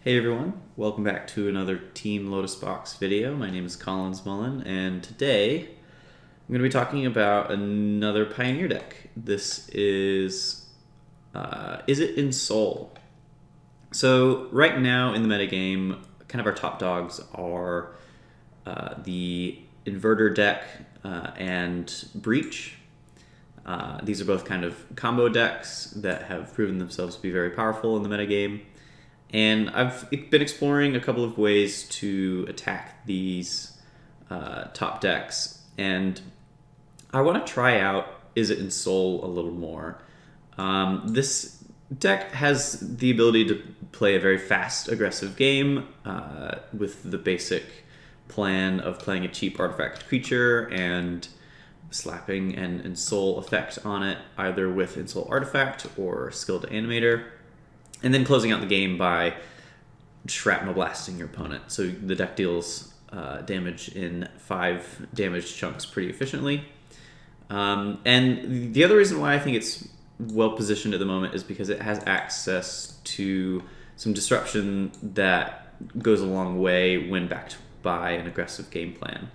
Hey everyone, welcome back to another Team Lotus Box video. My name is Collins Mullen, and today I'm going to be talking about another Pioneer deck. This is Izzet Ensoul. So right now in the metagame, kind of our top dogs are the Inverter deck and Breach. These are both kind of combo decks that have proven themselves to be very powerful in the metagame. And I've been exploring a couple of ways to attack these top decks. And I want to try out Izzet Ensoul a little more. This deck has the ability to play a very fast, aggressive game with the basic plan of playing a cheap artifact creature and slapping an Ensoul effect on it, either with Ensoul Artifact or Skilled Animator, and then closing out the game by shrapnel blasting your opponent. So the deck deals damage in 5 damage chunks pretty efficiently. And the other reason why I think it's well positioned at the moment is because it has access to some disruption that goes a long way when backed by an aggressive game plan.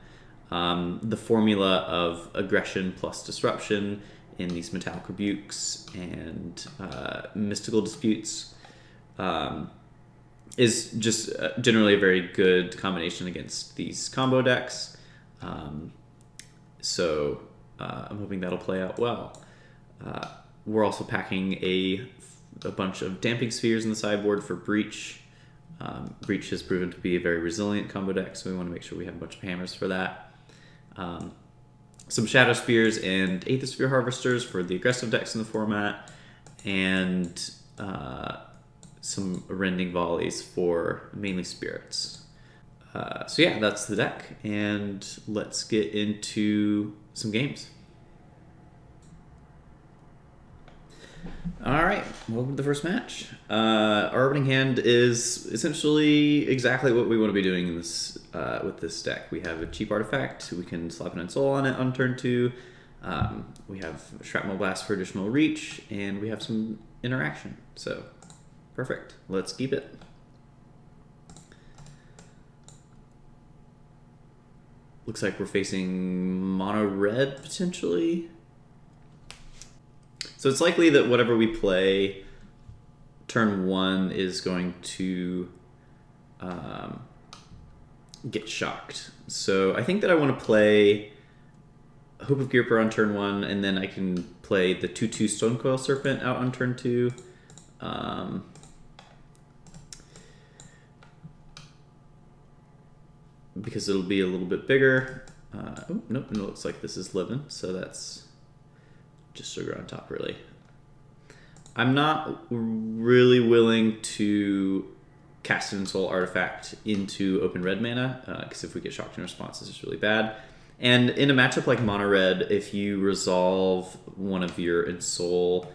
The formula of aggression plus disruption in these Metallic Rebukes and Mystical Disputes is just generally a very good combination against these combo decks. So I'm hoping that'll play out well. We're also packing a bunch of Damping Spheres in the sideboard for Breach. Breach has proven to be a very resilient combo deck, so we want to make sure we have a bunch of hammers for that. Some Shadow Spears and Aethersphere Harvesters for the aggressive decks in the format, and some Rending Volleys for mainly Spirits. So yeah, that's the deck, and let's get into some games. Alright, welcome to the first match. Our opening hand is essentially exactly what we want to be doing in this with this deck. We have a cheap artifact, we can slap an Ensoul on it on turn 2, we have Shrapnel Blast for additional reach, and we have some interaction. So, perfect. Let's keep it. Looks like we're facing mono red potentially. So it's likely that whatever we play turn 1 is going to get shocked. So I think that I want to play Hope of Gearper on turn 1, and then I can play the 2/2 Stonecoil Serpent out on turn 2. Because it'll be a little bit bigger. Oh, nope, it looks like this is living, so that's just sugar on top, really. I'm not really willing to cast an Ensoul Artifact into open red mana, because if we get shocked in response, this is really bad. And in a matchup like mono red, if you resolve one of your Ensoul,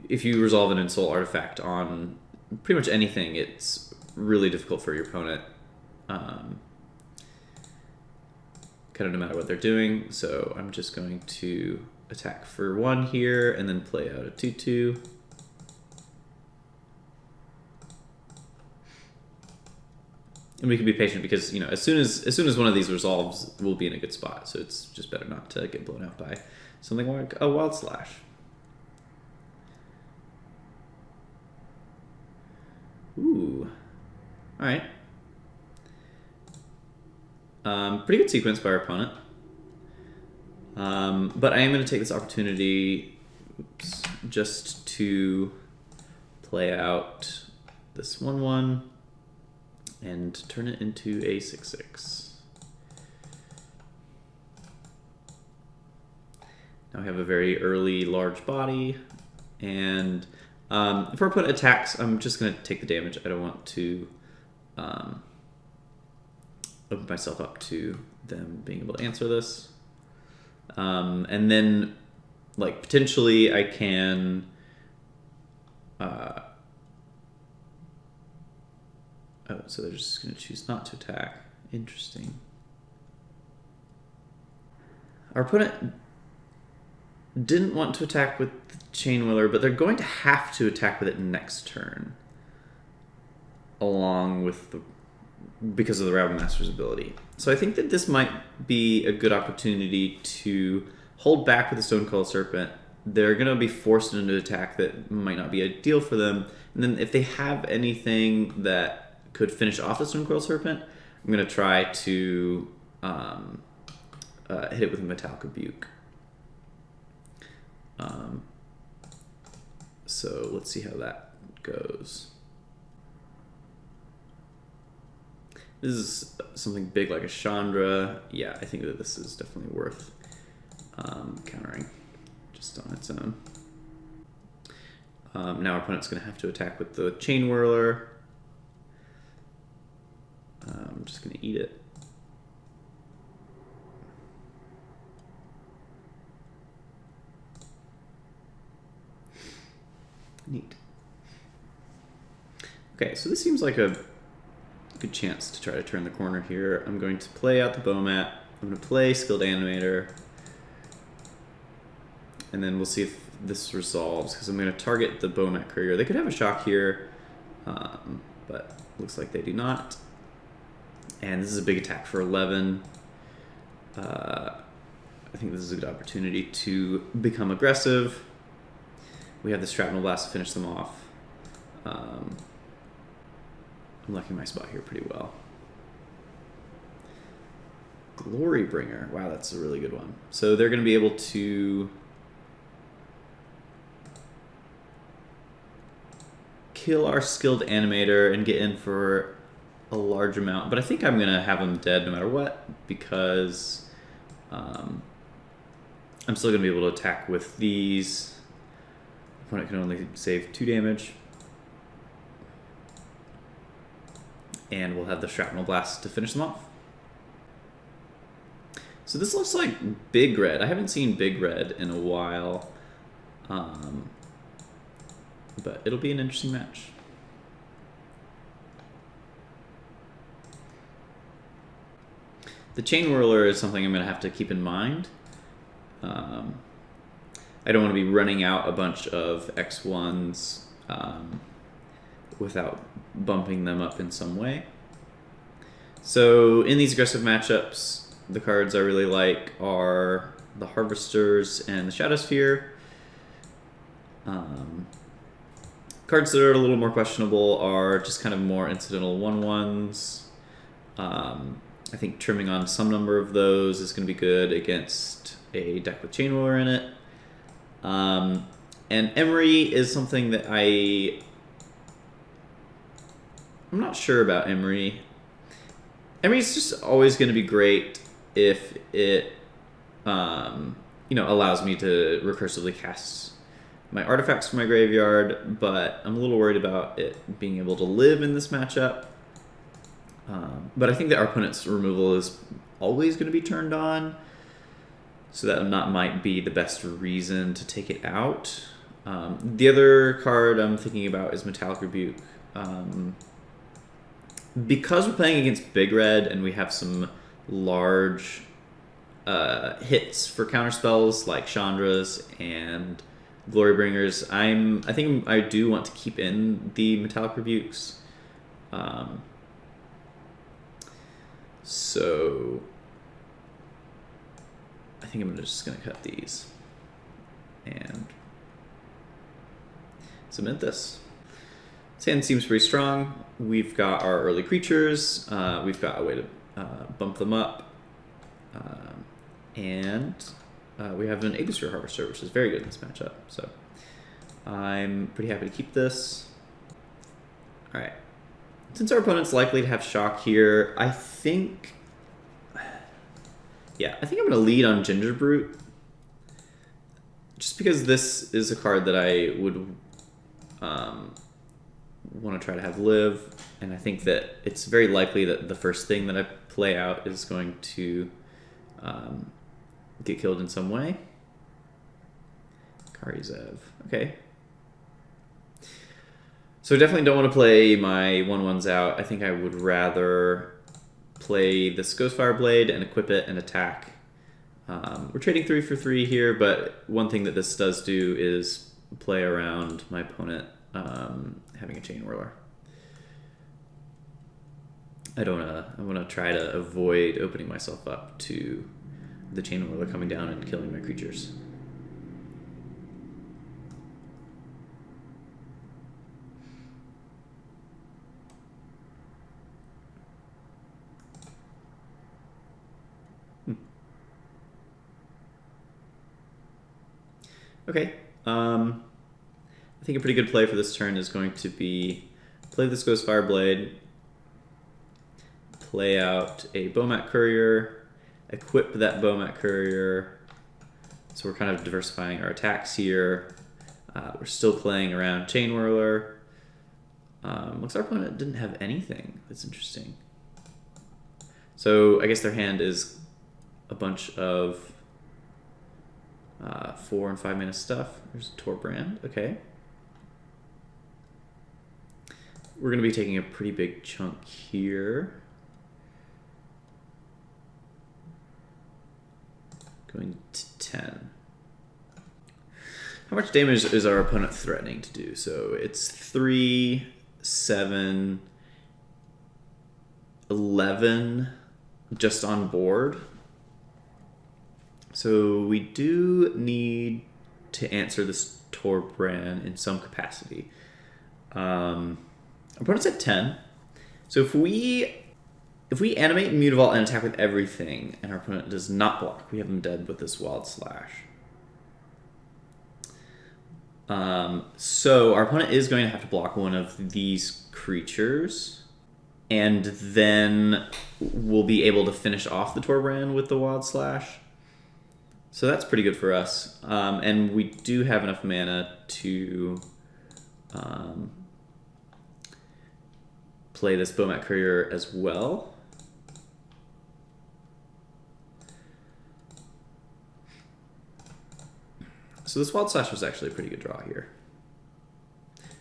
if you resolve an Ensoul Artifact on pretty much anything, it's really difficult for your opponent. Kind of no matter what they're doing, so I'm just going to attack for 1 here and then play out a 2/2. And we can be patient because, you know, as soon as one of these resolves, we'll be in a good spot. So it's just better not to get blown out by something like a Wild Slash. Ooh. All right. Pretty good sequence by our opponent. But I am going to take this opportunity just to play out this 1/1 and turn it into a 6/6. Now we have a very early large body, and if our opponent attacks, I'm just going to take the damage. I don't want to open myself up to them being able to answer this. And then, like, potentially I can oh, so they're just going to choose not to attack. Interesting. Our opponent didn't want to attack with the Chain Whirler, but they're going to have to attack with it next turn. Because of the Rabble Master's ability. So I think that this might be a good opportunity to hold back with the Stonecoil Serpent. They're going to be forced into attack that might not be ideal for them. And then if they have anything that could finish off the Stonecoil Serpent, I'm going to try to hit it with a Metallic Rebuke. So let's see how that goes. This is something big like a Chandra. Yeah, I think that this is definitely worth countering just on its own. Now our opponent's going to have to attack with the Chain Whirler. I'm just going to eat it. Neat. Okay, so this seems like a good chance to try to turn the corner here. I'm going to play out the Bomat. I'm going to play Skilled Animator. And then we'll see if this resolves, because I'm going to target the Bomat Courier. They could have a shock here, but looks like they do not. And this is a big attack for 11. I think this is a good opportunity to become aggressive. We have the Shrapnel Blast to finish them off. I'm liking my spot here pretty well. Glorybringer. Wow, that's a really good one. So they're going to be able to kill our Skilled Animator and get in for a large amount. But I think I'm going to have them dead no matter what, because I'm still going to be able to attack with these. Opponent can only save 2 damage. And we'll have the Shrapnel Blast to finish them off. So this looks like Big Red. I haven't seen Big Red in a while. But it'll be an interesting match. The Chain Whirler is something I'm going to have to keep in mind. I don't want to be running out a bunch of X1s without bumping them up in some way. So in these aggressive matchups, the cards I really like are the Harvesters and the Shadowsphere. Cards that are a little more questionable are just kind of more incidental 1/1s. I think trimming on some number of those is going to be good against a deck with Chain Whirler in it. And Emery is something that I'm not sure about Emery. Emery's just always going to be great if it allows me to recursively cast my artifacts from my graveyard, but I'm a little worried about it being able to live in this matchup. But I think that our opponent's removal is always going to be turned on, so that might be the best reason to take it out. The other card I'm thinking about is Metallic Rebuke. Because we're playing against Big Red and we have some large hits for counterspells like Chandras and Glorybringers, I think I do want to keep in the Metallic Rebukes. So I think I'm just going to cut these and submit this. This hand seems pretty strong. We've got our early creatures. We've got a way to bump them up. And we have an Abyssal Harvester, which is very good in this matchup. So I'm pretty happy to keep this. All right. Since our opponent's likely to have shock here, I think I'm going to lead on Gingerbrute. Just because this is a card that I would want to try to have live, and I think that it's very likely that the first thing that I play out is going to get killed in some way. Karizev. Okay. So definitely don't want to play my 1/1s out. I think I would rather play this Ghostfire Blade and equip it and attack. We're trading 3 for 3 here, but one thing that this does do is play around my opponent having a Chain Whirler. I want to try to avoid opening myself up to the Chain Whirler coming down and killing my creatures. Okay, I think a pretty good play for this turn is going to be play this Ghost Fireblade, play out a Bomat Courier, equip that Bomat Courier, so we're kind of diversifying our attacks here. We're still playing around Chain Whirler. Looks like our opponent didn't have anything. That's interesting. So I guess their hand is a bunch of 4 and 5 mana stuff. There's a Torbrand. Okay. We're going to be taking a pretty big chunk here. Going to 10. How much damage is our opponent threatening to do? So it's 3, 7, 11 just on board. So we do need to answer this Torbrand in some capacity. Our opponent's at 10. So if we animate Mutavault and attack with everything, and our opponent does not block, we have him dead with this Wild Slash. So our opponent is going to have to block one of these creatures, and then we'll be able to finish off the Torbrand with the Wild Slash. So that's pretty good for us. And we do have enough mana to play this Bomat Courier as well. So this Wild Slash was actually a pretty good draw here.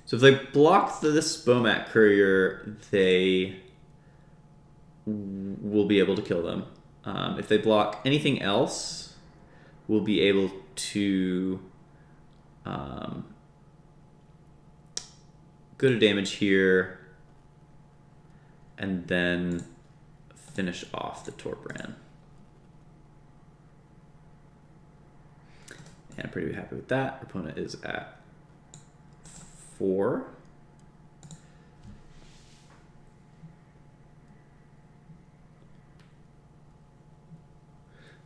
So if they block this Bomat Courier, they will be able to kill them. If they block anything else, we'll be able to go to damage here and then finish off the Torbrand. And I'm pretty happy with that. Our opponent is at 4.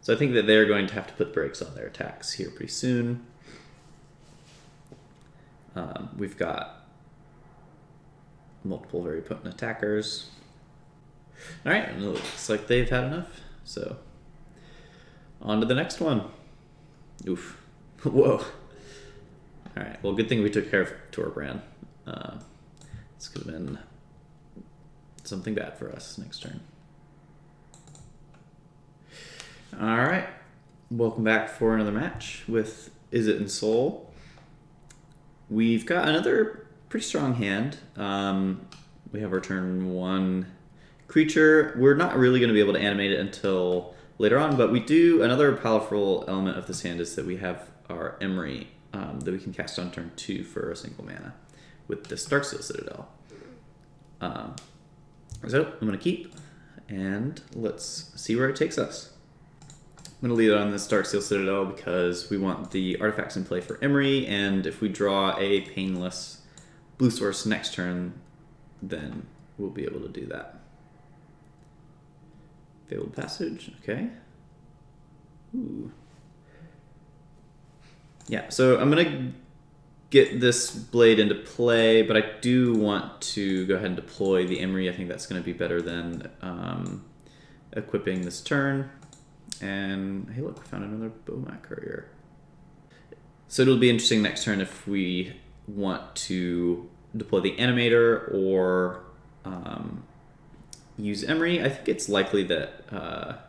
So I think that they're going to have to put brakes on their attacks here pretty soon. We've got multiple very potent attackers. All right, and it looks like they've had enough. So on to the next one. Oof. Whoa. All right, well, good thing we took care of Torbrand. This could have been something bad for us next turn. All right, welcome back for another match with Izzet Ensoul. We've got another pretty strong hand. We have our turn 1 creature. We're not really going to be able to animate it until later on, but we do. Another powerful element of this hand is that we have our Emery that we can cast on turn 2 for a single mana with this Darksteel Citadel. So I'm going to keep, and let's see where it takes us. I'm going to lead on this Darksteel Citadel because we want the artifacts in play for Emery, and if we draw a painless blue source next turn, then we'll be able to do that. Fabled Passage, okay. Ooh. Yeah, so I'm going to get this blade into play, but I do want to go ahead and deploy the Emery. I think that's going to be better than equipping this turn. And hey, look, we found another Bomat Courier. So it'll be interesting next turn if we want to deploy the Animator or use Emery. I think it's likely that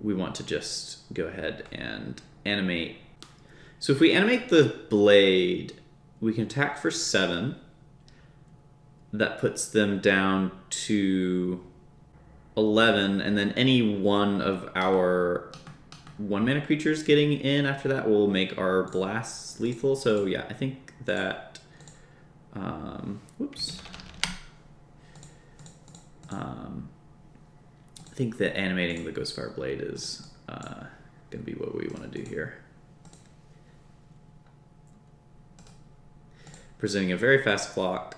we want to just go ahead and animate. So if we animate the blade, we can attack for 7. That puts them down to 11, and then any one of our 1-mana creatures getting in after that will make our blasts lethal. So yeah, I think that, whoops. I think that animating the Ghostfire Blade is going to be what we want to do here. Presenting a very fast clock.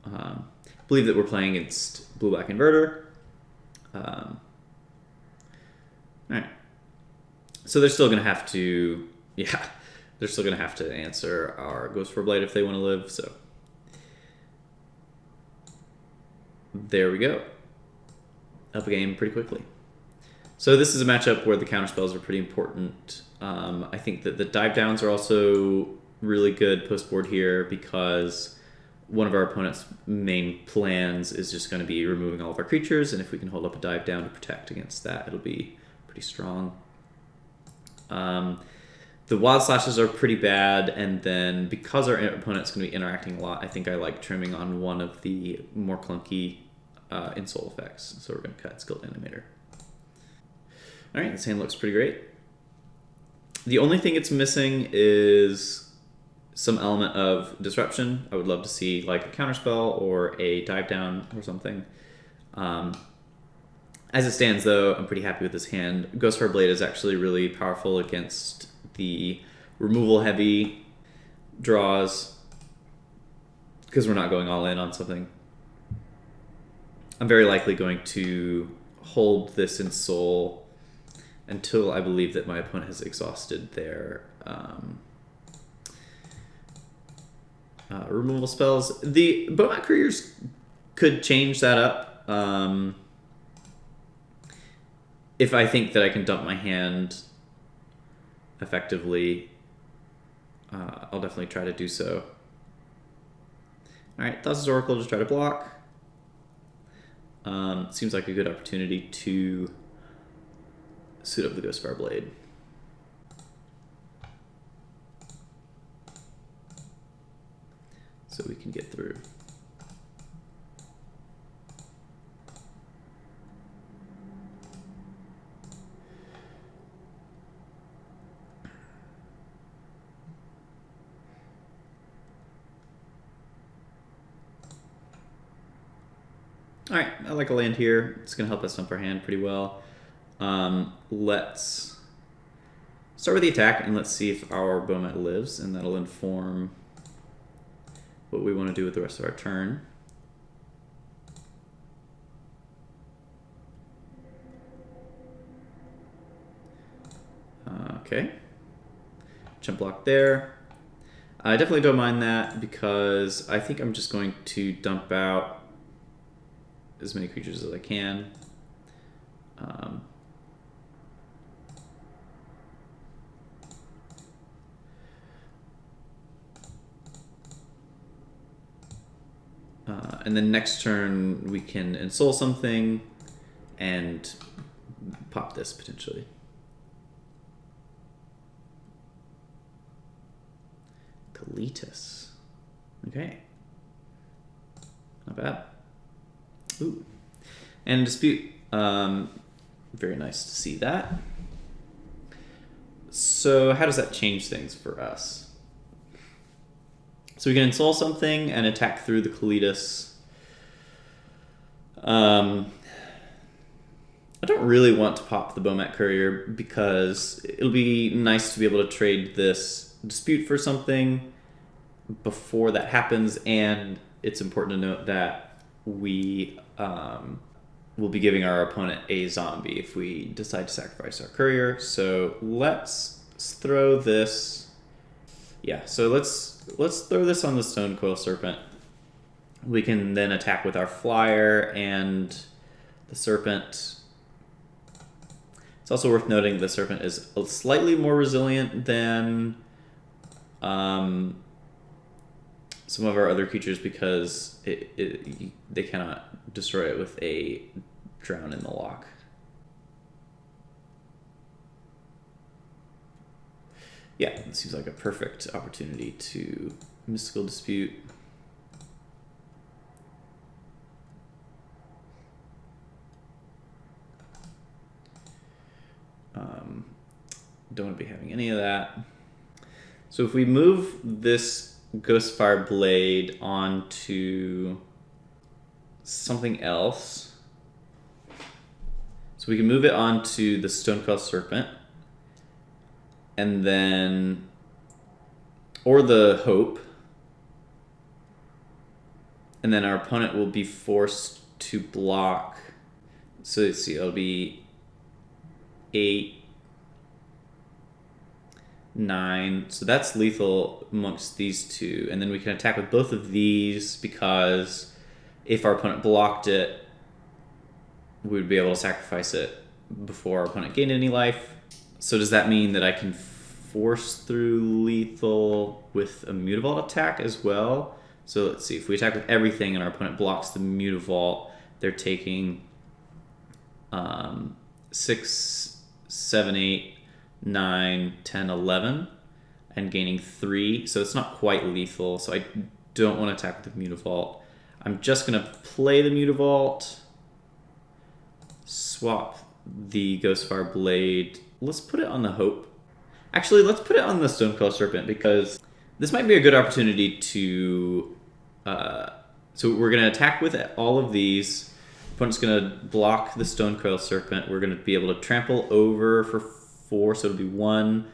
I believe that we're playing against blue-black Inverter. All right. So they're still going to have to, yeah, they're still going to have to answer our Ghostfire Blade if they want to live. So there we go. Up a game pretty quickly. So this is a matchup where the counterspells are pretty important. I think that the dive downs are also really good post-board here because one of our opponent's main plans is just going to be removing all of our creatures, and if we can hold up a dive down to protect against that, it'll be pretty strong. The Wild Slashes are pretty bad, and then because our opponent's going to be interacting a lot, I think I like trimming on one of the more clunky Ensoul effects. So we're going to cut Skilled Animator. Alright, this hand looks pretty great. The only thing it's missing is some element of disruption. I would love to see like a counterspell or a dive down or something. As it stands though, I'm pretty happy with this hand. Ghostfire Blade is actually really powerful against the removal heavy draws because we're not going all in on something. I'm very likely going to hold this Ensoul until I believe that my opponent has exhausted their removal spells. The Bomat Couriers could change that up. If I think that I can dump my hand effectively, I'll definitely try to do so. Alright, Thassa's Oracle to try to block. Seems like a good opportunity to suit up the Ghostfire Blade. So we can get through. Alright, I like a land here. It's going to help us dump our hand pretty well. Let's start with the attack, and let's see if our Bomat lives, and that'll inform what we want to do with the rest of our turn. Okay. Jump block there. I definitely don't mind that because I think I'm just going to dump out as many creatures as I can. And then next turn we can Ensoul something and pop this potentially. Kalitas. Okay. Not bad. Ooh. And Dispute. Very nice to see that. So how does that change things for us? So we can Ensoul something and attack through the Kalitas. I don't really want to pop the Bomat Courier because it'll be nice to be able to trade this Dispute for something before that happens, and it's important to note that we will be giving our opponent a zombie if we decide to sacrifice our Courier. So let's throw this. Yeah, so let's throw this on the Stone Coil Serpent. We can then attack with our Flyer and the Serpent. It's also worth noting the Serpent is slightly more resilient than some of our other creatures because they cannot destroy it with a Drown in the Lock. Yeah, it seems like a perfect opportunity to Mystical Dispute. Don't want to be having any of that. So if we move this Ghostfire Blade onto something else, so we can move it onto the Stonecoil Serpent, and then, or the Hope, and then our opponent will be forced to block. So let's see, it'll be 8, 9. So that's lethal amongst these two. And then we can attack with both of these because if our opponent blocked it, we would be able to sacrifice it before our opponent gained any life. So does that mean that I can force through lethal with a Mutavault attack as well? So let's see, if we attack with everything and our opponent blocks the Mutavault, they're taking 6, 7, 8, 9, 10, 11, and gaining 3. So it's not quite lethal, so I don't want to attack with the Mutavault. I'm just going to play the Mutavault, swap the Ghostfire Blade. Let's put it on the Hope. Actually, let's put it on the Stonecoil Serpent because this might be a good opportunity to... so we're going to attack with all of these. Opponent's going to block the Stonecoil Serpent. We're going to be able to trample over for 4, so it'll be 1,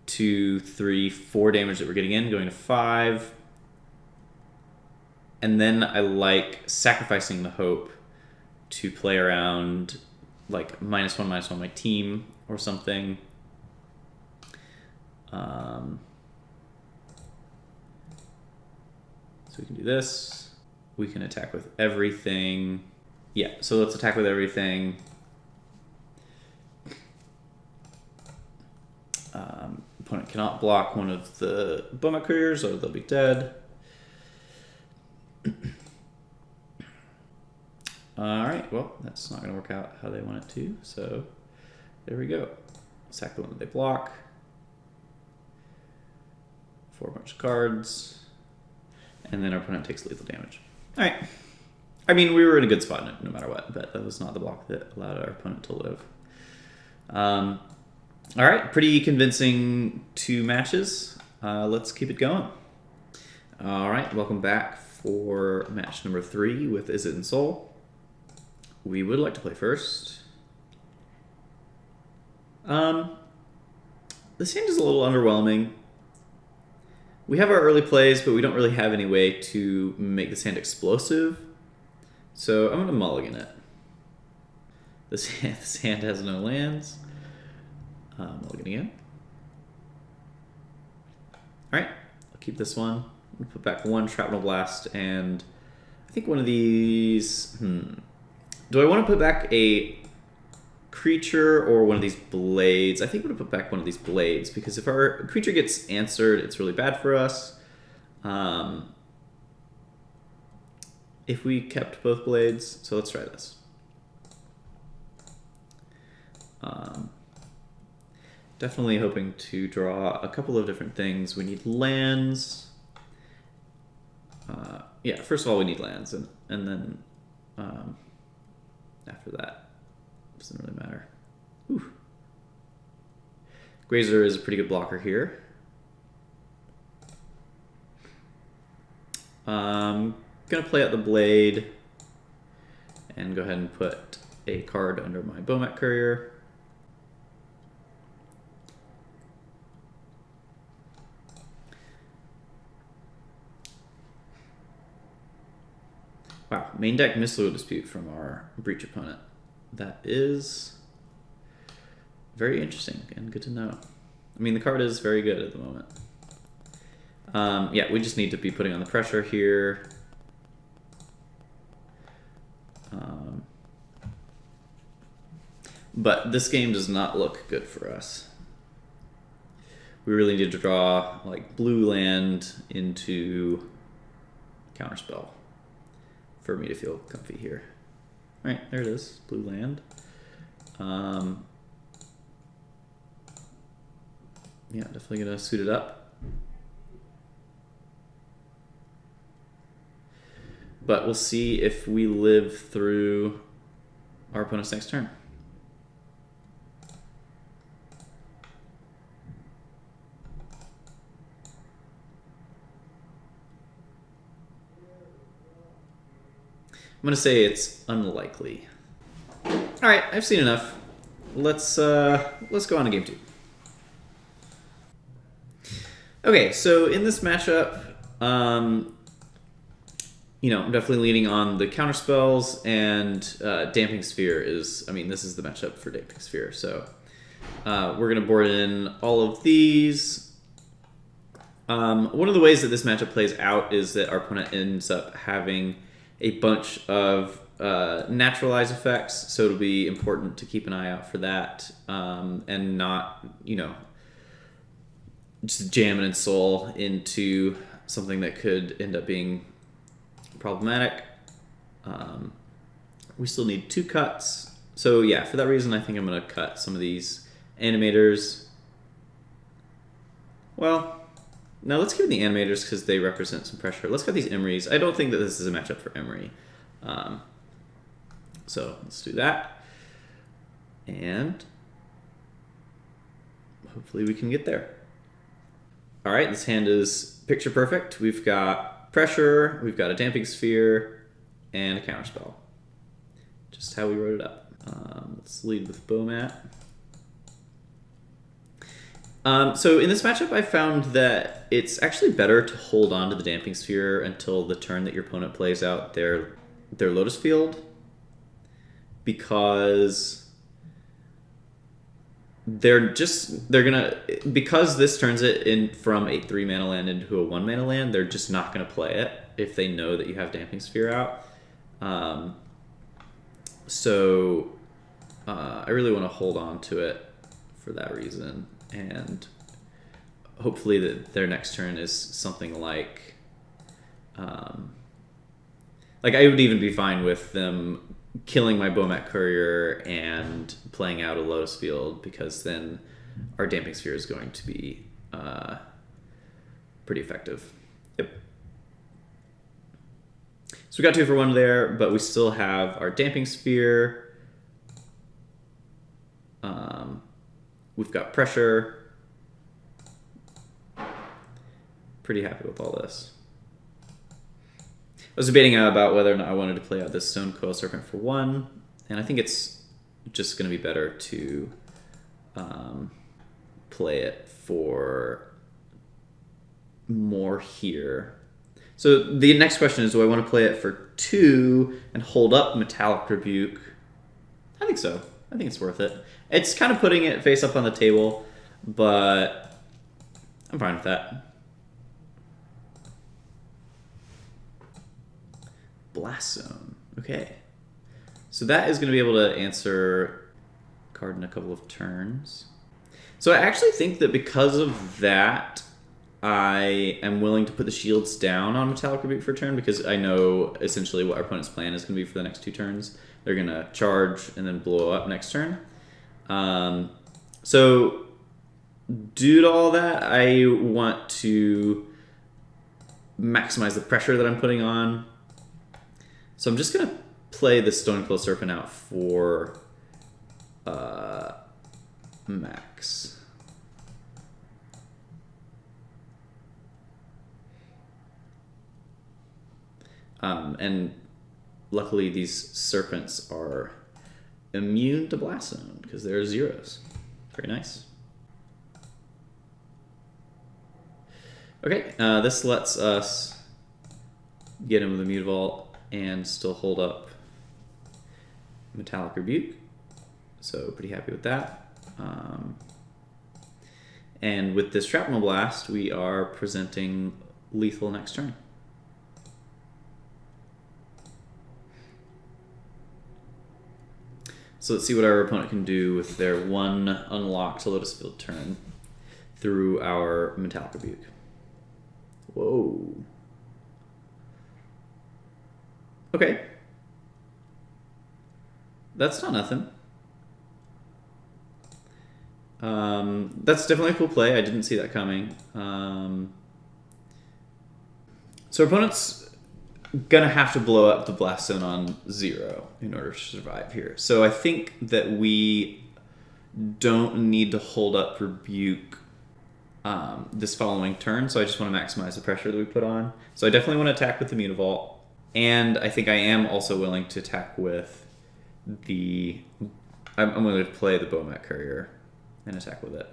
2, 3, 4 damage that we're getting in, going to 5. And then I like sacrificing the Hope to play around like -1/-1 my team or something. So we can do this. We can attack with everything. Yeah, so let's attack with everything. Opponent cannot block one of the Boma Couriers or they'll be dead. Alright, well, that's not going to work out how they want it to, so there we go. Sack the one that they block. 4 bunch of cards. And then our opponent takes lethal damage. Alright. I mean, we were in a good spot no matter what, but that was not the block that allowed our opponent to live. Alright, pretty convincing 2 matches. Let's keep it going. Alright, welcome back for match number 3 with Izzet Ensoul. We would like to play first. This hand is a little underwhelming. We have our early plays, but we don't really have any way to make this hand explosive. So I'm going to mulligan it. This hand has no lands. Mulligan again. Alright, I'll keep this one. I'll put back 1 Shrapnel Blast and I think one of these... Do I want to put back a creature or one of these blades? I think I'm going to put back one of these blades because if our creature gets answered, it's really bad for us. If we kept both blades, so let's try this. Definitely hoping to draw a couple of different things. We need lands. Yeah, first of all, we need lands, and then after that, it doesn't really matter. Ooh. Grazer is a pretty good blocker here. Gonna play out the blade and go ahead and put a card under my Bomat Courier. Wow, main deck Missile Dispute from our Breach opponent. That is very interesting and good to know. I mean, the card is very good at the moment. Yeah, we just need to be putting on the pressure here. But this game does not look good for us. We really need to draw like blue land into counterspell for me to feel comfy here. All right, there it is, blue land. Yeah, definitely gonna suit it up. But we'll see if we live through our opponent's next turn. I'm gonna say it's unlikely. All right, I've seen enough. Let's go on to game 2. Okay, so in this matchup, you know, I'm definitely leaning on the counter spells, and Damping Sphere is, I mean, this is the matchup for Damping Sphere. So we're gonna board in all of these. One of the ways that this matchup plays out is that our opponent ends up having a bunch of naturalize effects, so it'll be important to keep an eye out for that, and not, you know, just jam an Ensoul into something that could end up being problematic. We still need 2 cuts, so yeah, for that reason I think I'm going to cut some of these animators. Well, now let's give the animators because they represent some pressure. Let's cut these Emeries. I don't think that this is a matchup for Emery. So let's do that. And hopefully we can get there. All right, this hand is picture perfect. We've got pressure, we've got a Damping Sphere, and a counterspell. Just how we wrote it up. Let's lead with Bomat. So in this matchup, I found that it's actually better to hold on to the Damping Sphere until the turn that your opponent plays out their Lotus Field, because because this turns it in from a 3-mana land into a 1-mana land, they're just not going to play it if they know that you have Damping Sphere out. So I really want to hold on to it for that reason, and hopefully that their next turn is something like I would even be fine with them killing my Bomat Courier and playing out a Lotus Field, because then our Damping Sphere is going to be pretty effective. Yep. So we got 2 for 1 there, but we still have our Damping Sphere. We've got pressure. Pretty happy with all this. I was debating about whether or not I wanted to play out this Stone Coil Serpent for 1, and I think it's just going to be better to play it for more here. So the next question is, do I want to play it for 2 and hold up Metallic Rebuke? I think so. I think it's worth it. It's kind of putting it face up on the table, but I'm fine with that. Blast Zone. Okay. So that is going to be able to answer card in a couple of turns. So I actually think that because of that, I am willing to put the shields down on Metallic Rebuke for a turn, because I know essentially what our opponent's plan is going to be for the next 2 turns. They're going to charge and then blow up next turn. So due to all that, I want to maximize the pressure that I'm putting on. So I'm just going to play the Stonecoil Serpent out for max. And luckily these serpents are immune to Blast Zone because they're 0s. Very nice. Okay, this lets us get him with a Mutavault and still hold up Metallic Rebuke. So pretty happy with that. And with this Shrapnel Blast, we are presenting lethal next turn. So let's see what our opponent can do with their 1 unlocked Lotus Field turn through our Metallic Rebuke. Whoa. Okay. That's not nothing. That's definitely a cool play. I didn't see that coming. So our opponent's gonna have to blow up the Blast Zone on 0 in order to survive here. So I think that we don't need to hold up Rebuke this following turn, so I just want to maximize the pressure that we put on. So I definitely want to attack with the Mutavault. And I think I am also willing to attack with the... I'm willing to play the Bomat Courier and attack with it.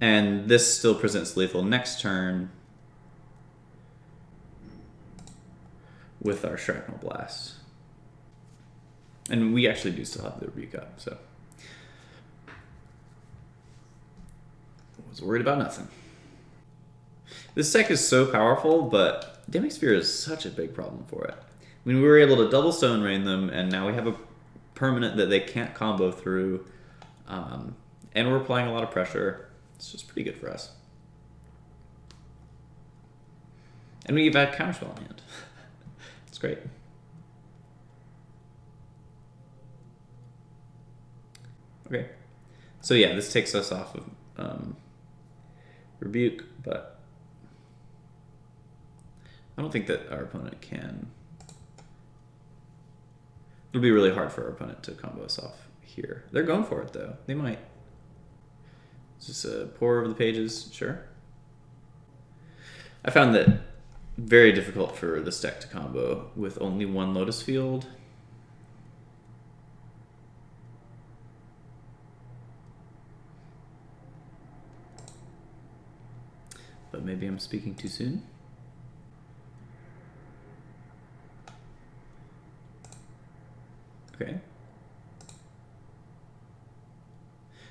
And this still presents lethal next turn with our Shrapnel Blast. And we actually do still have the Rebuke up, so. I was worried about nothing. This deck is so powerful, but Damning Sphere is such a big problem for it. I mean, we were able to double Stone Rain them, and now we have a permanent that they can't combo through. And we're applying a lot of pressure. It's just pretty good for us. And we've had Counterspell in hand. It's great. Okay. So yeah, this takes us off of Rebuke, but I don't think that our opponent can. It'll be really hard for our opponent to combo us off here. They're going for it though. They might. Just a pour over the pages, sure. I found that very difficult for this deck to combo with only one Lotus Field. But maybe I'm speaking too soon. Okay.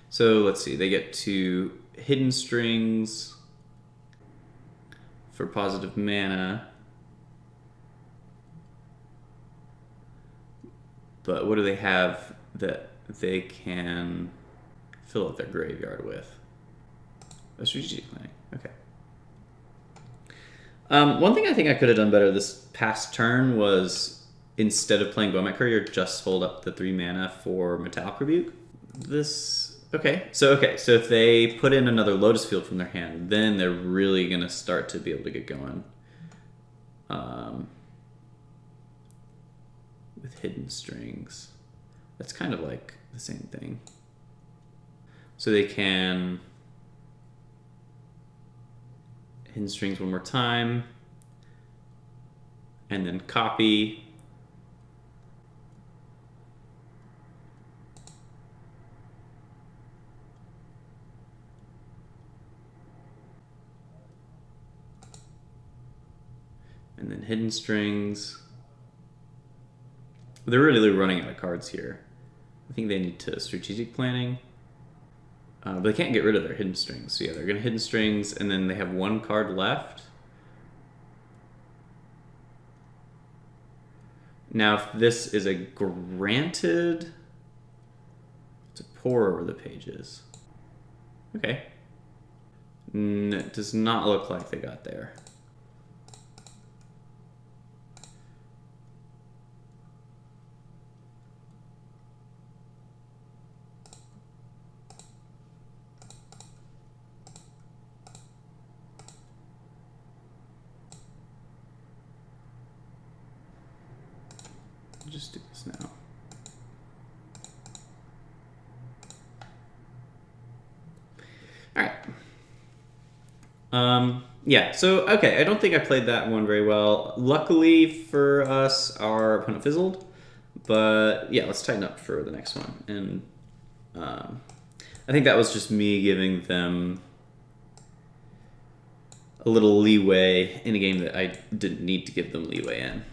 So let's see, they get to Hidden Strings for positive mana. But what do they have that they can fill up their graveyard with? A strategic planning, okay. One thing I think I could have done better this past turn was, instead of playing Bomat Courier, just hold up the 3 mana for Metallic Rebuke. Okay, so if they put in another Lotus Field from their hand, then they're really gonna start to be able to get going. With Hidden Strings. That's kind of like the same thing. So they can Hidden Strings one more time, and then copy. And then Hidden Strings. They're really running out of cards here. I think they need to strategic planning. But they can't get rid of their Hidden Strings. So yeah, they're going to Hidden Strings, and then they have one card left. Now, if this is a granted, it's a pour over the pages. Okay. It does not look like they got there. Just do this now. All right. Yeah, so, okay, I don't think I played that one very well. Luckily for us, our opponent fizzled. But, yeah, let's tighten up for the next one. And I think that was just me giving them a little leeway in a game that I didn't need to give them leeway in.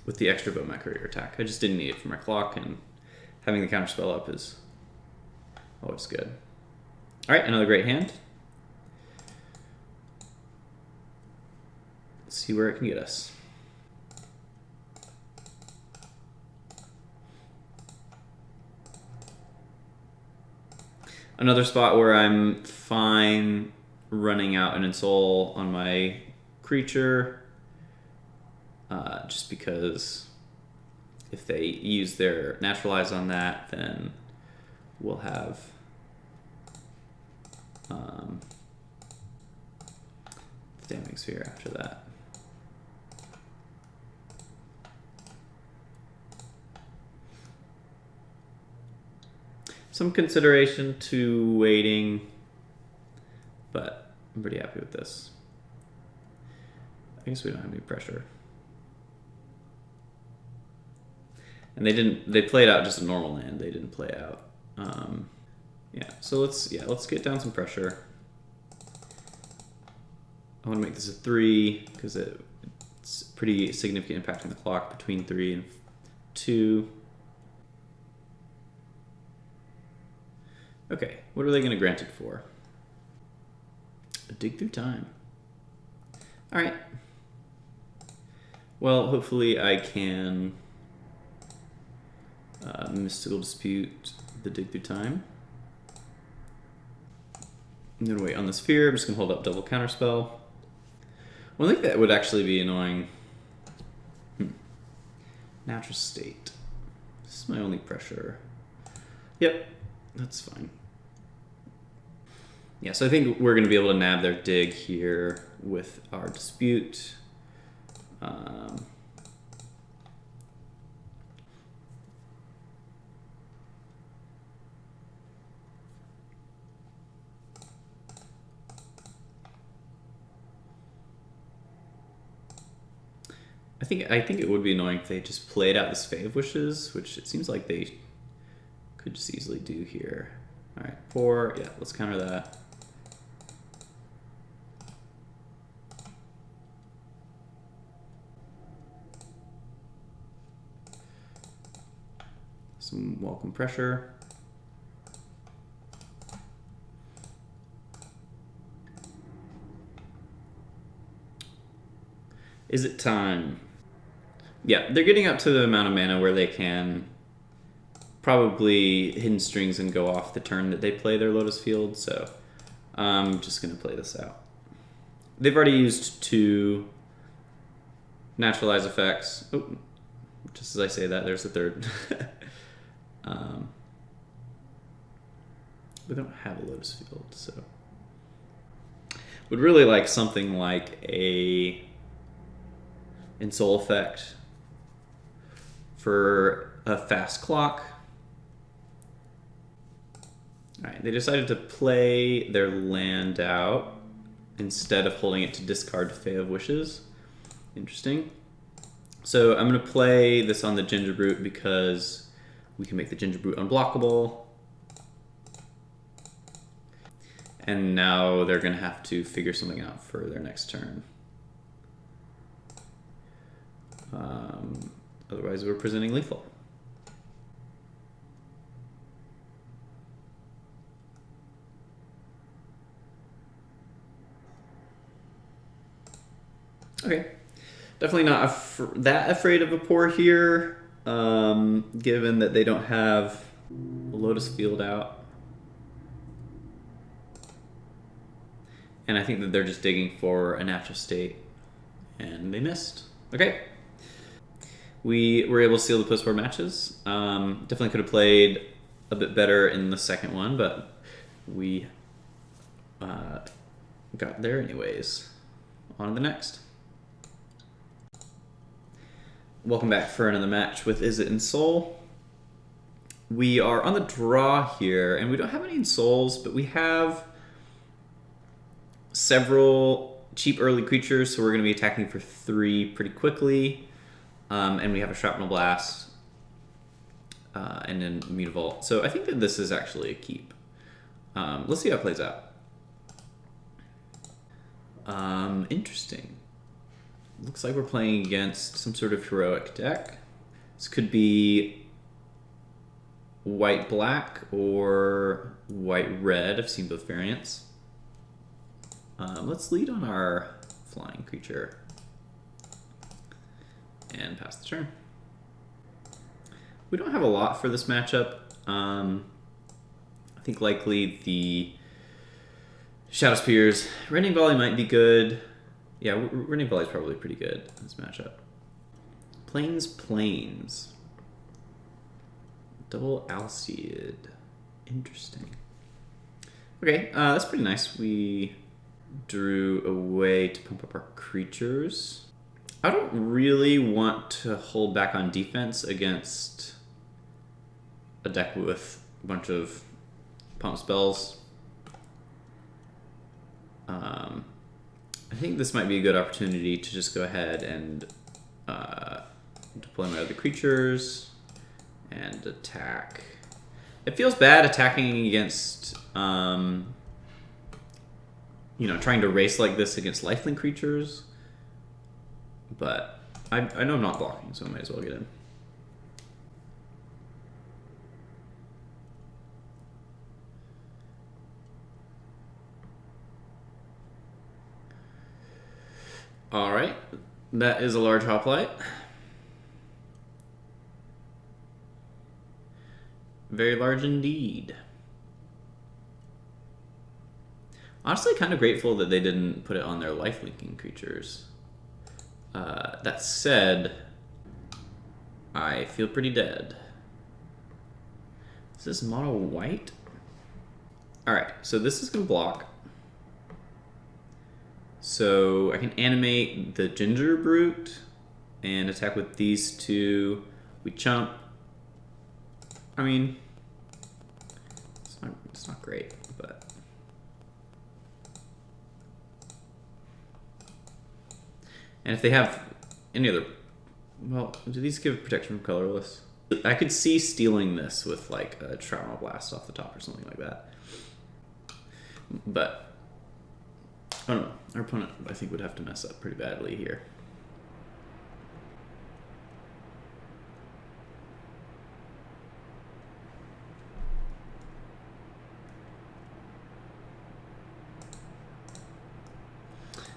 With the extra Bomat Courier attack. I just didn't need it for my clock, and having the counterspell up is always good. All right, another great hand. Let's see where it can get us. Another spot where I'm fine running out an Ensoul on my creature. Just because if they use their Naturalize on that, then we'll have the Damning Sphere after that. some consideration to waiting, but I'm pretty happy with this. I guess we don't have any pressure. And they played out just a normal land. They didn't play out. Yeah, so let's get down some pressure. I want to make this a 3 because it's pretty significant impacting the clock between 3 and 2. Okay, what are they going to grant it for? A dig through time. All right. Well, hopefully I can mystical dispute the dig through time. I'm going to wait on the sphere. I'm just going to hold up double counterspell. Well, I think that would actually be annoying. Natural state. This is my only pressure. Yep, that's fine. Yeah, so I think we're going to be able to nab their dig here with our dispute. I think it would be annoying if they just played out this Fae of Wishes, which it seems like they could just easily do here. All right, 4. Yeah, let's counter that. Some welcome pressure. Is it time? Yeah, they're getting up to the amount of mana where they can probably hidden strings and go off the turn that they play their Lotus Field, so I'm just going to play this out. They've already used 2 naturalize effects. Oh, just as I say that, there's the 3rd. We don't have a Lotus Field, so would really like something like a Ensoul effect for a fast clock. All right, they decided to play their land out instead of holding it to discard Fae of Wishes. Interesting. So I'm going to play this on the Ginger Brute because we can make the Ginger Brute unblockable. And now they're going to have to figure something out for their next turn. Otherwise, we're presenting lethal. Okay, definitely not that afraid of a pour here, given that they don't have a Lotus Field out. And I think that they're just digging for a natural state, and they missed. Okay. We were able to seal the post-board matches. Definitely could have played a bit better in the second one, but we got there anyways. On to the next. Welcome back for another match with Izzet Ensoul. We are on the draw here, and we don't have any Ensouls, but we have several cheap early creatures, so we're going to be attacking for 3 pretty quickly. And we have a Shrapnel Blast and then Mutavault. So I think that this is actually a keep. Let's see how it plays out. Interesting. Looks like we're playing against some sort of heroic deck. This could be white-black or white-red. I've seen both variants. Let's lead on our flying creature and pass the turn. We don't have a lot for this matchup. I think likely the Shadow Spears. Rending Volley might be good. Yeah, Rending Volley is probably pretty good in this matchup. Plains. Double Alseid. Interesting. Okay, that's pretty nice. We drew a way to pump up our creatures. I don't really want to hold back on defense against a deck with a bunch of pump spells. I think this might be a good opportunity to just go ahead and deploy my other creatures and attack. It feels bad attacking against, you know, trying to race like this against lifelink creatures, but I know I'm not blocking, so I might as well get in. All right, that is a large hoplite. Very large indeed. Honestly, kind of grateful that they didn't put it on their life-linking creatures. That said, I feel pretty dead. Is this mono white? All right, so this is gonna block. So I can animate the Ginger Brute and attack with these two. We chump. I mean, it's not great, but and if they have any other, well, do these give protection from colorless? I could see stealing this with like a Trauma Blast off the top or something like that, but I don't know. Our opponent, I think, would have to mess up pretty badly here.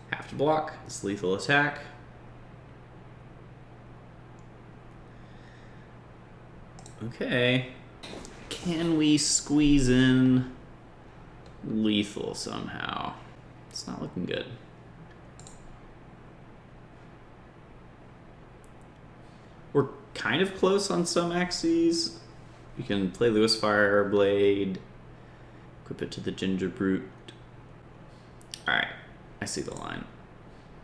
Have to block. It's lethal attack. Okay. Can we squeeze in lethal somehow? It's not looking good. We're kind of close on some axes. We can play Lewis Fireblade, equip it to the Ginger Brute. Alright, I see the line.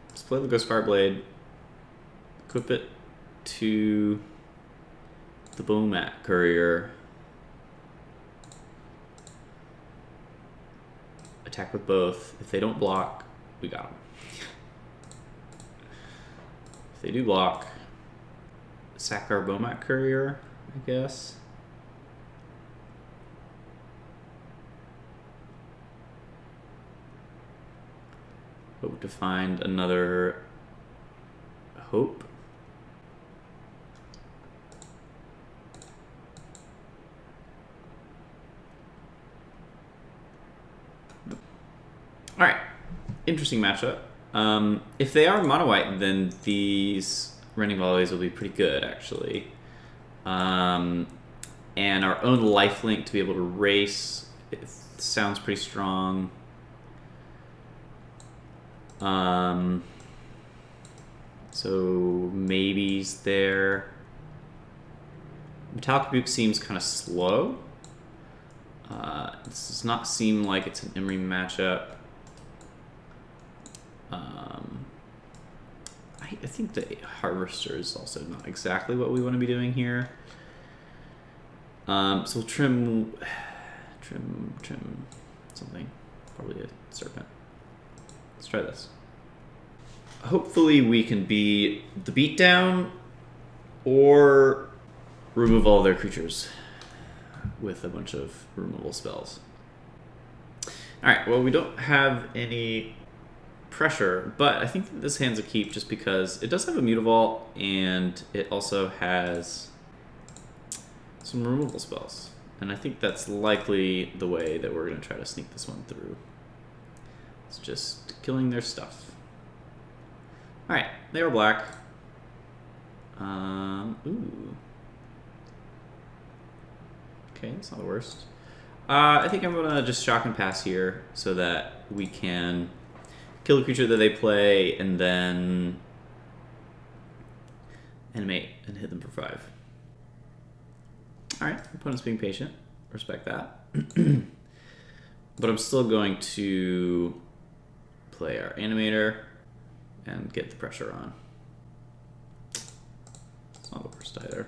Let's play the Ghost Fireblade, equip it to the Bomat Courier. Attack with both. If they don't block, we got them. If they do block, sack our Bomat Courier, I guess. Hope to find another hope. All right, interesting matchup. If they are mono white, then these Rending Volleys will be pretty good, actually. And our own lifelink to be able to race, it sounds pretty strong. So maybe he's there. Metallic Rebuke seems kind of slow. This does not seem like it's an Emery matchup. I think the Harvester is also not exactly what we want to be doing here. So we'll trim something. Probably a Serpent. Let's try this. Hopefully we can beat the beatdown or remove all their creatures with a bunch of removal spells. Alright, well, we don't have any pressure, but I think that this hand's a keep just because it does have a Mutavault and it also has some removal spells. And I think that's likely the way that we're going to try to sneak this one through. It's just killing their stuff. Alright, they were black. Ooh. Okay, that's not the worst. I think I'm going to just shock and pass here so that we can kill the creature that they play and then animate and hit them for 5. Alright, opponent's being patient. Respect that. But I'm still going to play our animator and get the pressure on. It's not the worst either.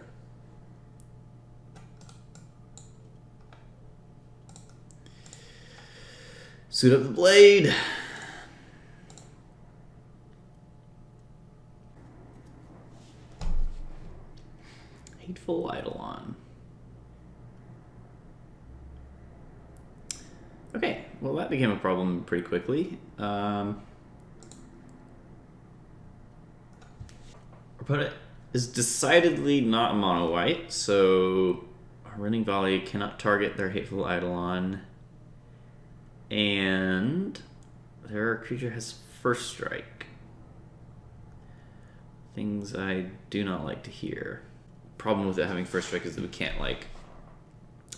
Suit up the blade. Hateful Eidolon. Okay, well that became a problem pretty quickly. Our opponent is decidedly not mono white, so our Running Volley cannot target their Hateful Eidolon. And their creature has First Strike. Things I do not like to hear. Problem with it having First Strike is that we can't, like,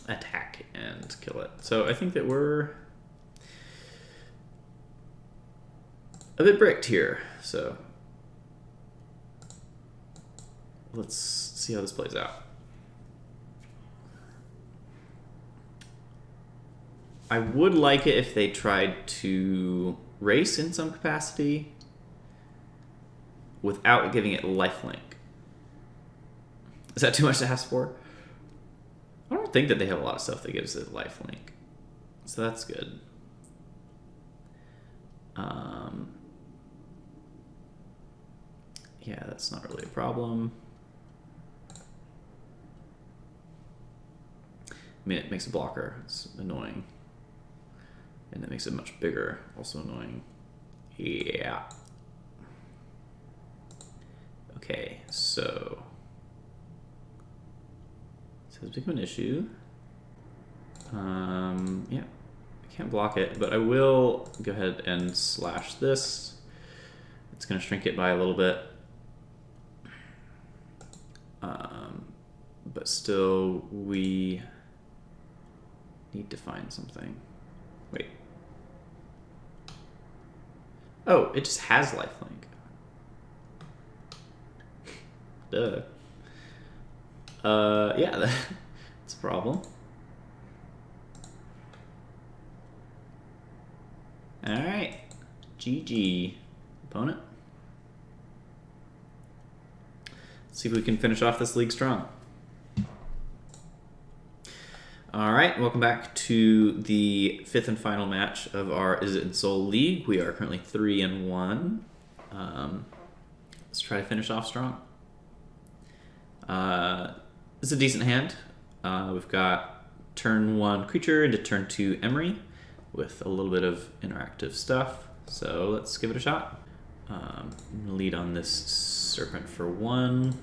attack and kill it. So I think that we're a bit bricked here. So let's see how this plays out. I would like it if they tried to race in some capacity without giving it lifelink. Is that too much to ask for? I don't think that they have a lot of stuff that gives it lifelink. So that's good. Yeah, that's not really a problem. I mean, it makes a blocker. It's annoying. And it makes it much bigger. Also annoying. Yeah. Okay, so it's become an issue. Yeah, I can't block it, but I will go ahead and slash this. It's going to shrink it by a little bit. But still, we need to find something. Wait. Oh, it just has lifelink. Duh. Yeah, that's a problem. Alright. GG, opponent. Let's see if we can finish off this league strong. Alright, welcome back to the 5th and final match of our Izzet Ensoul League. We are currently 3-1. Let's try to finish off strong. It's a decent hand. We've got turn 1 creature into turn 2 Emery with a little bit of interactive stuff. So let's give it a shot. I'm going to lead on this Serpent for 1.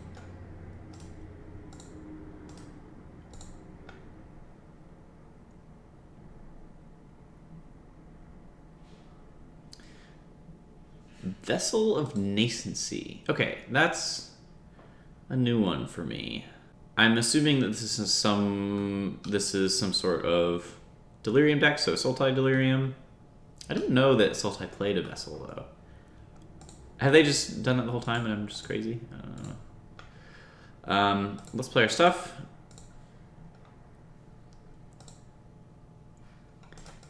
Vessel of Nascency. Okay, that's a new one for me. I'm assuming that this is some sort of Delirium deck, so Sultai Delirium. I didn't know that Sultai played a Vessel though. Have they just done that the whole time and I'm just crazy? I don't know. Let's play our stuff.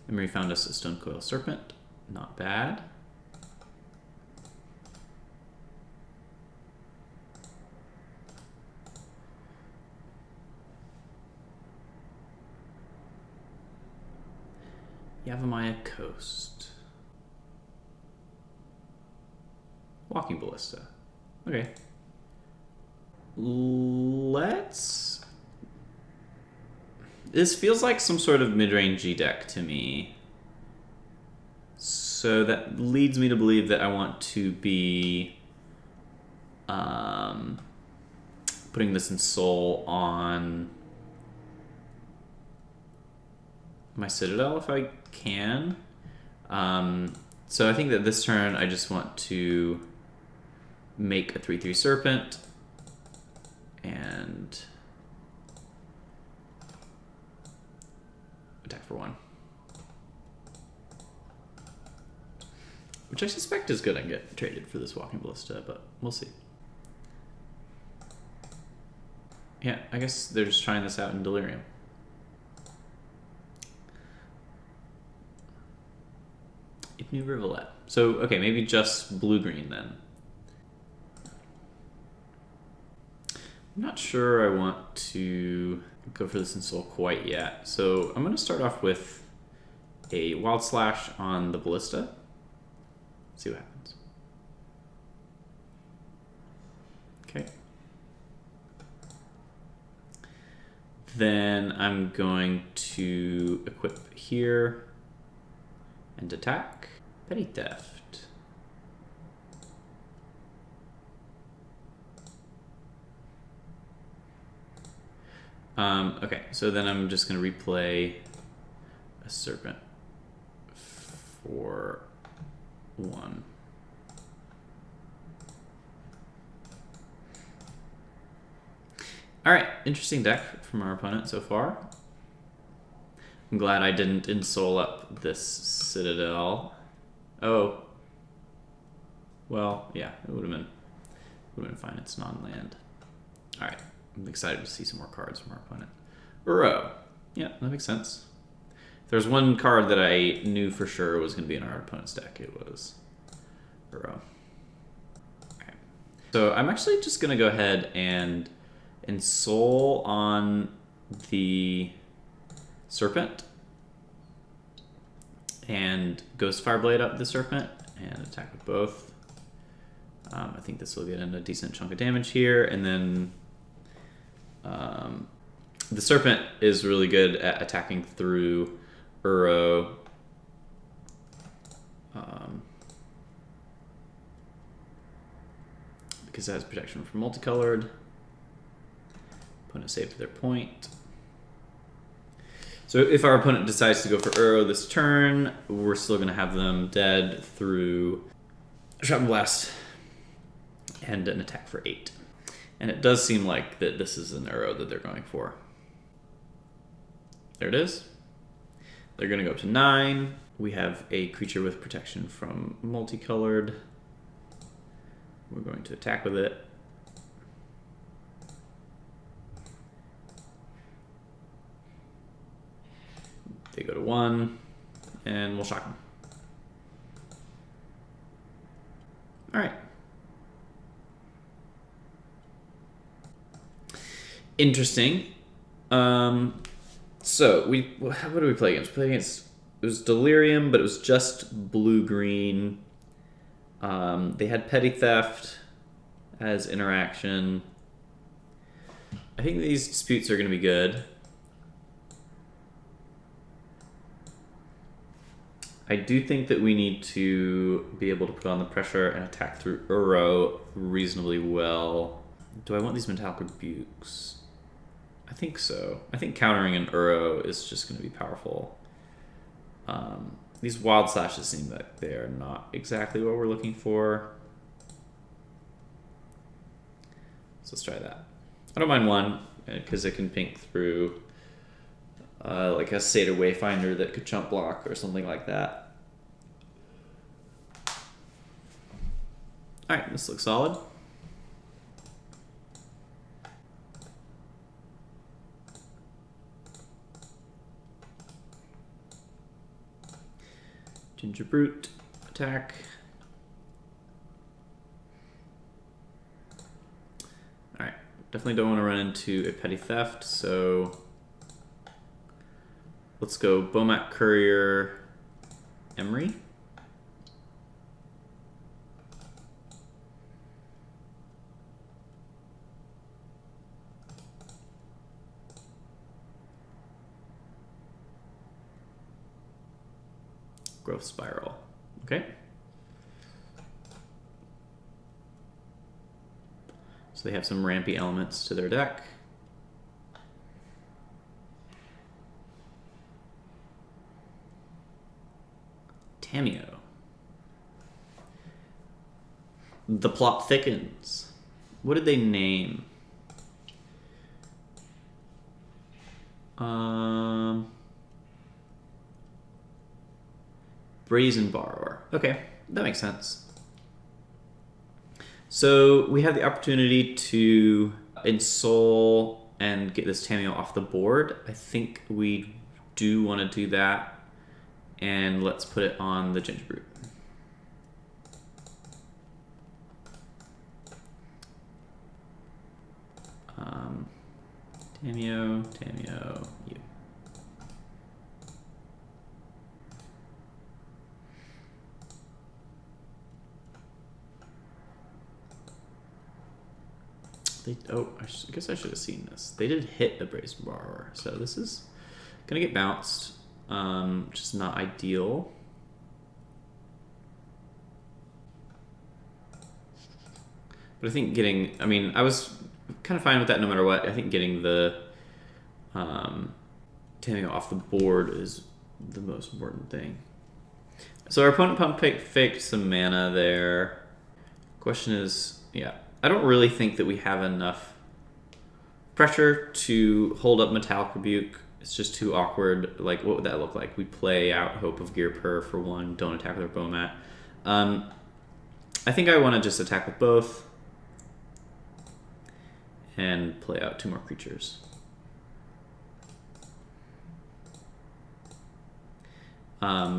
Emery found us a Stonecoil Serpent. Not bad. Yavimaya Coast. Walking Ballista. Okay. Let's... This feels like some sort of mid-rangey deck to me. So that leads me to believe that I want to be putting this Ensoul on my Citadel if I can. So I think that this turn I just want to make a 3/3 Serpent and attack for 1. Which I suspect is good. I get traded for this Walking Ballista, but we'll see. Yeah, I guess they're just trying this out in Delirium. New Rivulet. So, okay, maybe just blue-green then. I'm not sure I want to go for this Ensoul quite yet. So I'm going to start off with a Wild Slash on the Ballista. See what happens. Okay. Then I'm going to equip here and attack. Petty Theft. Okay, so then I'm just going to replay a Serpent for 1. Alright, interesting deck from our opponent so far. I'm glad I didn't Ensoul up this Citadel. Oh. Well, yeah, it would have been fine. It's non-land. Alright, I'm excited to see some more cards from our opponent. Uro. Yeah, that makes sense. If there's one card that I knew for sure was going to be in our opponent's deck, it was Uro. Okay. So I'm actually just going to go ahead and Ensoul on the Serpent and Ghost Fireblade up the Serpent and attack with both. I think this will get in a decent chunk of damage here, and then the Serpent is really good at attacking through Uro. Because it has protection from multicolored. Opponent saved their point. So if our opponent decides to go for Uro this turn, we're still going to have them dead through Shot Blast and an attack for 8. And it does seem like that this is an Uro that they're going for. There it is. They're going to go up to 9. We have a creature with protection from multicolored. We're going to attack with it. They go to 1, and we'll shock them. All right. Interesting. So what did we play against? We played against, it was Delirium, but it was just blue-green. They had Petty Theft as interaction. I think these disputes are going to be good. I do think that we need to be able to put on the pressure and attack through Uro reasonably well. Do I want these Metallic Rebukes? I think so. I think countering an Uro is just going to be powerful. These Wild Slashes seem like they are not exactly what we're looking for. So let's try that. I don't mind 1, because it can pink through like a Satyr Wayfinder that could chump block or something like that. Alright, this looks solid. Ginger Brute, attack. Alright, definitely don't want to run into a Petty Theft, so let's go Bomat Courier, Emery. Growth Spiral. Okay. So they have some rampy elements to their deck. Cameo. The plot thickens. What did they name? Brazen Borrower. Okay, that makes sense. So we have the opportunity to Ensoul and get this Cameo off the board. I think we do want to do that. And let's put it on the Ginger Brute. Cameo, you. I guess I should have seen this. They did hit a Brazen Borrower, so this is gonna get bounced, which is not ideal. But I think getting, I mean, I was kind of fine with that no matter what. I think getting the Tameo off the board is the most important thing. So our opponent faked some mana there. Question is, yeah, I don't really think that we have enough pressure to hold up Metallic Rebuke. It's just too awkward. Like, what would that look like? We play out Hope of Gearper for one, don't attack with our Bomat. I think I want to just attack with both and play out 2 more creatures.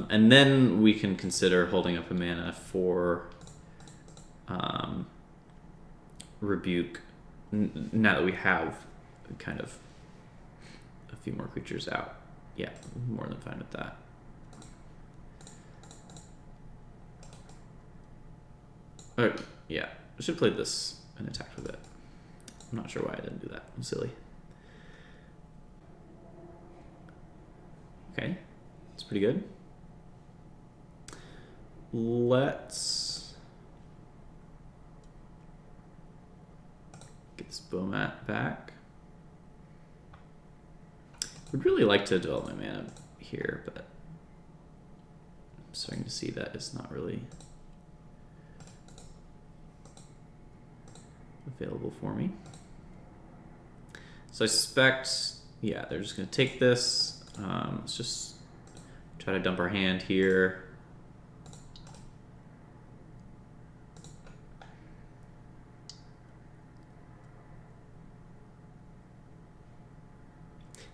And then we can consider holding up a mana for Rebuke, now that we have kind of a few more creatures out. Yeah, more than fine with that. Yeah, I should have played this and attacked with it. I'm not sure why I didn't do that. I'm silly. Okay, it's pretty good. Let's get this Bomat back. Would really like to develop my mana here, but I'm starting to see that it's not really available for me. So I suspect, yeah, they're just going to take this. Let's just try to dump our hand here.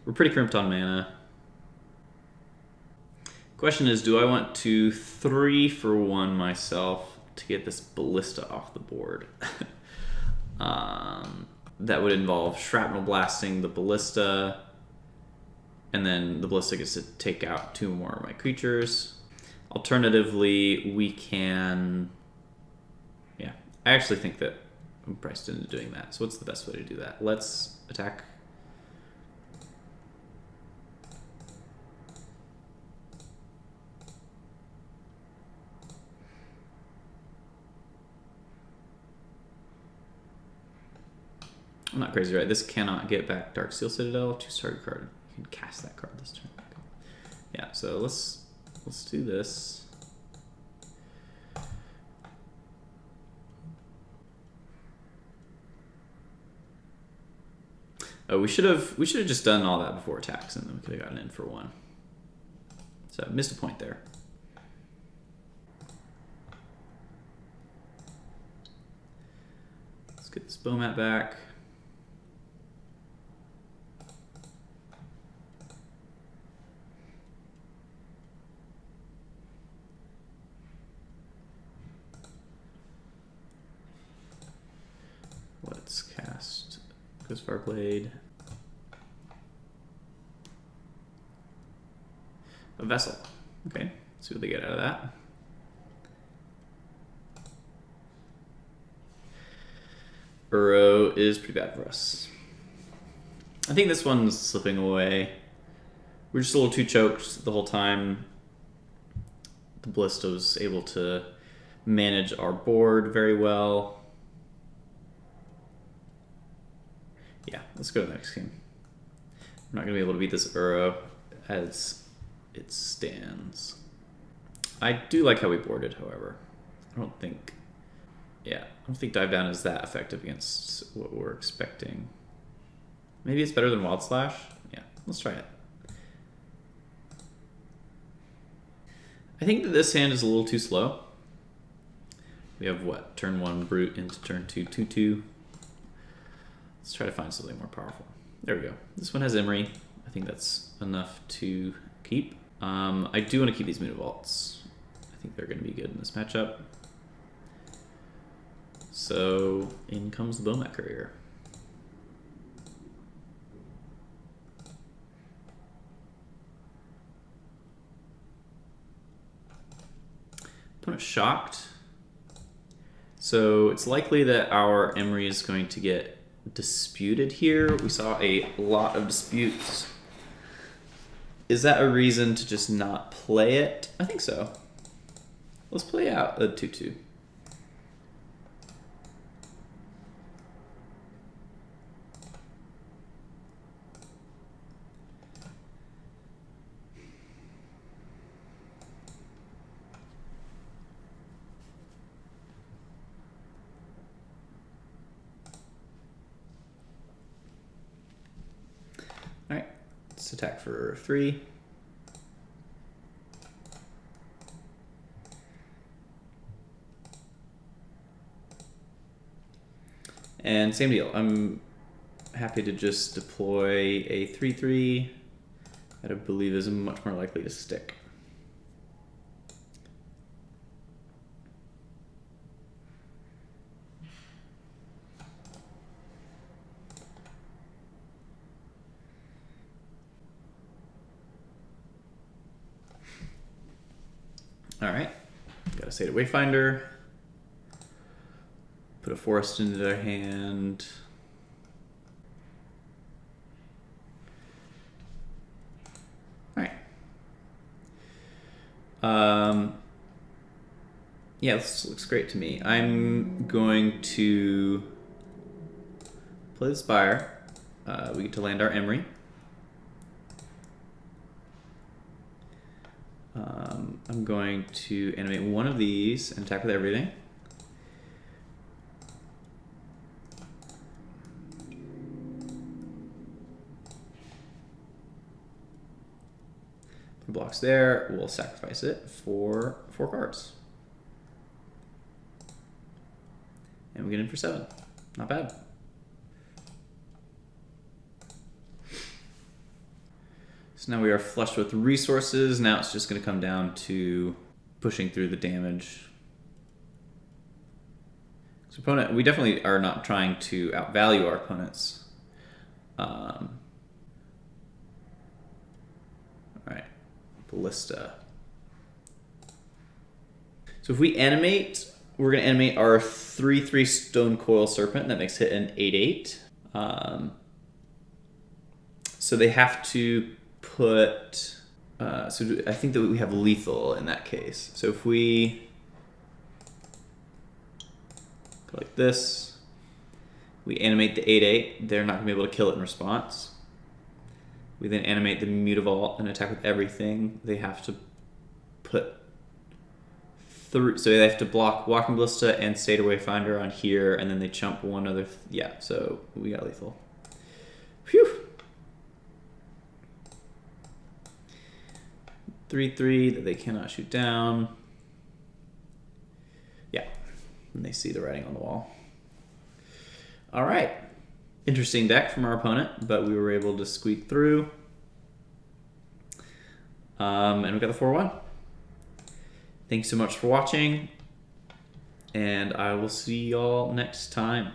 We're pretty crimped on mana. Question is, do I want to 3-for-1 myself to get this Ballista off the board? That would involve Shrapnel Blasting the Ballista, and then the Ballista gets to take out 2 more of my creatures. Alternatively, we can... Yeah, I actually think that I'm priced into doing that. So what's the best way to do that? Let's attack. I'm not crazy, right? This cannot get back Darksteel Citadel. 2-star card. You can cast that card this turn. Yeah, so let's do this. Oh, we should have just done all that before attacks, and then we could have gotten in for 1. So missed a point there. Let's get this Bomat back. Let's cast Ghostfire Blade. A Vessel. Okay, let's see what they get out of that. Uro is pretty bad for us. I think this one's slipping away. We're just a little too choked the whole time. The Ballista was able to manage our board very well. Yeah, let's go to the next game. I'm not going to be able to beat this Uro as it stands. I do like how we boarded, however. I don't think Dive Down is that effective against what we're expecting. Maybe it's better than Wild Slash? Yeah, let's try it. I think that this hand is a little too slow. We have what? Turn 1 Brute into turn 2 2/2. Let's try to find something more powerful. There we go. This one has Emery. I think that's enough to keep. I do want to keep these Mutavaults. I think they're going to be good in this matchup. So in comes the Bomat Courier. Opponent shocked. So it's likely that our Emery is going to get disputed here. We saw a lot of disputes. Is that a reason to just not play it? I think so. Let's play out a 2/2. All right, let's attack for 3. And same deal. I'm happy to just deploy a 3/3 that I believe is much more likely to stick. All right, got a Satyr Wayfinder. Put a forest into their hand. All right. Yeah, this looks great to me. I'm going to play the Spire. We get to land our Emery. I'm going to animate one of these and attack with everything. Put blocks there. We'll sacrifice it for 4 cards. And we get in for 7. Not bad. So now we are flushed with resources. Now it's just going to come down to pushing through the damage. So opponent, we definitely are not trying to outvalue our opponents. All right, Ballista. So if we animate, we're going to animate our 3/3 Stone Coil Serpent. That makes it an 8/8. So they have to put, so I think that we have lethal in that case. So if we go like this, we animate the 8/8, they're not gonna be able to kill it in response. We then animate the Mutavault and attack with everything. They have to put so they have to block Walking Ballista and Satyr Wayfinder on here, and then they chump one other, yeah, so we got lethal. Phew! 3/3 that they cannot shoot down. Yeah, and they see the writing on the wall. All right, interesting deck from our opponent, but we were able to squeak through. And we got the 4/1. Thanks so much for watching, and I will see y'all next time.